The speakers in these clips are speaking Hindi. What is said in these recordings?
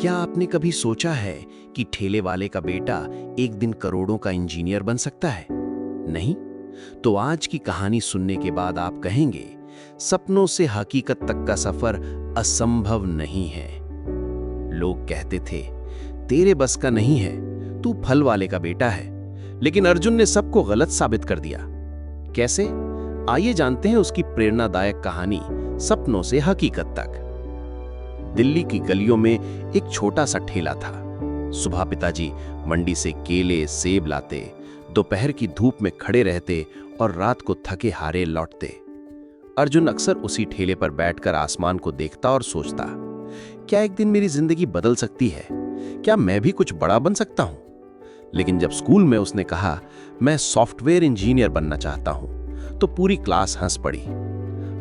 क्या आपने कभी सोचा है कि ठेले वाले का बेटा एक दिन करोड़ों का इंजीनियर बन सकता है? नहीं? तो आज की कहानी सुनने के बाद आप कहेंगे, सपनों से हकीकत तक का सफर असंभव नहीं है। लोग कहते थे, तेरे बस का नहीं है, तू फल वाले का बेटा है। लेकिन अर्जुन ने सबको गलत साबित कर दिया। कैसे? आइए जानते हैं उसकी प्रेरणादायक कहानी, सपनों से हकीकत तक। दिल्ली की गलियों में एक छोटा सा ठेला था। सुबह पिताजी मंडी से केले सेब लाते, दोपहर की धूप में खड़े रहते और रात को थके हारे लौटते। अर्जुन अक्सर उसी ठेले पर बैठकर आसमान को देखता और सोचता, क्या एक दिन मेरी जिंदगी बदल सकती है? क्या मैं भी कुछ बड़ा बन सकता हूं? लेकिन जब स्कूल में उसने कहा, मैं सॉफ्टवेयर इंजीनियर बनना चाहता हूं, तो पूरी क्लास हंस पड़ी।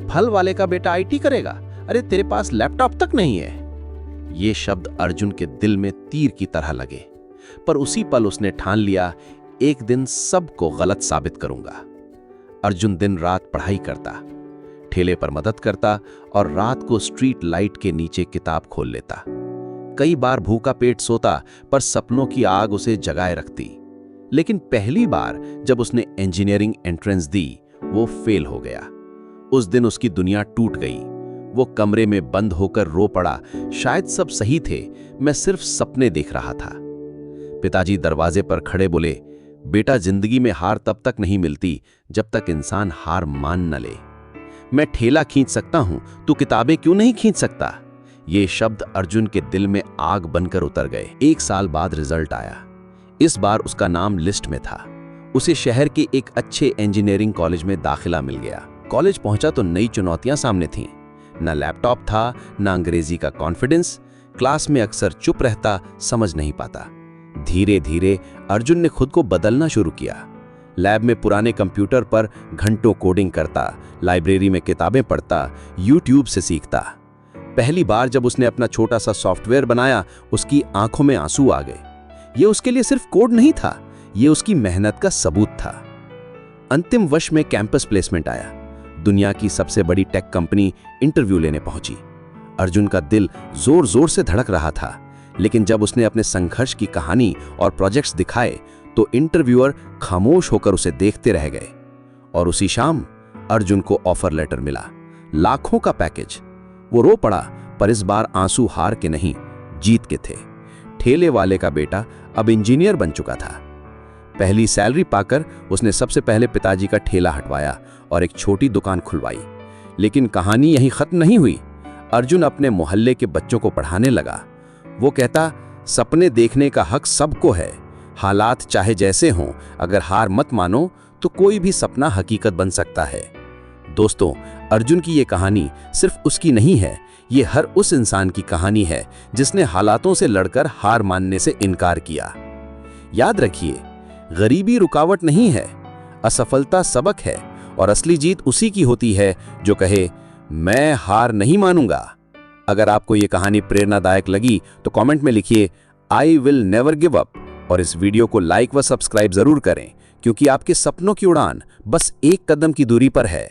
फल वाले का बेटा आईटी करेगा? अरे तेरे पास लैपटॉप तक नहीं है। ये शब्द अर्जुन के दिल में तीर की तरह लगे, पर उसी पल उसने ठान लिया, एक दिन सबको गलत साबित करूंगा। अर्जुन दिन रात पढ़ाई करता, ठेले पर मदद करता और रात को स्ट्रीट लाइट के नीचे किताब खोल लेता। कई बार भूखा पेट सोता, पर सपनों की आग उसे जगाए रखती। लेकिन पहली बार जब उसने इंजीनियरिंग एंट्रेंस दी, वो फेल हो गया। उस दिन उसकी दुनिया टूट गई। वो कमरे में बंद होकर रो पड़ा, शायद सब सही थे, मैं सिर्फ सपने देख रहा था। पिताजी दरवाजे पर खड़े बोले, बेटा, जिंदगी में हार तब तक नहीं मिलती जब तक इंसान हार मान न ले। मैं ठेला खींच सकता हूं, तू किताबें क्यों नहीं खींच सकता? ये शब्द अर्जुन के दिल में आग बनकर उतर गए। 1 साल बाद रिजल्ट आया। इस बार उसका नाम लिस्ट में था। उसे शहर के एक अच्छे इंजीनियरिंग कॉलेज में दाखिला मिल गया। कॉलेज पहुंचा तो नई चुनौतियां सामने थीं। न लैपटॉप था, न अंग्रेजी का कॉन्फिडेंस। क्लास में अक्सर चुप रहता, समझ नहीं पाता। धीरे धीरे अर्जुन ने खुद को बदलना शुरू किया। लैब में पुराने कंप्यूटर पर घंटों कोडिंग करता, लाइब्रेरी में किताबें पढ़ता, यूट्यूब से सीखता। पहली बार जब उसने अपना छोटा सा सॉफ्टवेयर बनाया, उसकी आंखों में आंसू आ गए। ये उसके लिए सिर्फ कोड नहीं था, ये उसकी मेहनत का सबूत था। अंतिम वर्ष में कैंपस प्लेसमेंट आया। दुनिया की सबसे बड़ी टेक कंपनी इंटरव्यू लेने पहुंची। अर्जुन का दिल जोर जोर से धड़क रहा था, लेकिन जब उसने अपने संघर्ष की कहानी और प्रोजेक्ट्स दिखाए, तो इंटरव्यूअर खामोश होकर उसे देखते रह गए। और उसी शाम अर्जुन को ऑफर लेटर मिला, लाखों का पैकेज। वो रो पड़ा, पर इस बार आंसू हार के नहीं, जीत के थे। ठेले वाले का बेटा अब इंजीनियर बन चुका था। पहली सैलरी पाकर उसने सबसे पहले पिताजी का ठेला हटवाया और एक छोटी दुकान खुलवाई। लेकिन कहानी यहीं खत्म नहीं हुई। अर्जुन अपने मोहल्ले के बच्चों को पढ़ाने लगा। वो कहता, सपने देखने का हक सबको है। हालात चाहे जैसे हों, अगर हार मत मानो तो कोई भी सपना हकीकत बन सकता है। दोस्तों, अर्जुन की ये कहानी सिर्फ उसकी नहीं है, ये हर उस इंसान की कहानी है जिसने हालातों से लड़कर हार मानने से इनकार किया। याद रखिए, गरीबी रुकावट नहीं है, असफलता सबक है, और असली जीत उसी की होती है जो कहे, मैं हार नहीं मानूंगा। अगर आपको ये कहानी प्रेरणादायक लगी तो कमेंट में लिखिए, I will never give up, और इस वीडियो को लाइक व सब्सक्राइब जरूर करें, क्योंकि आपके सपनों की उड़ान बस एक कदम की दूरी पर है।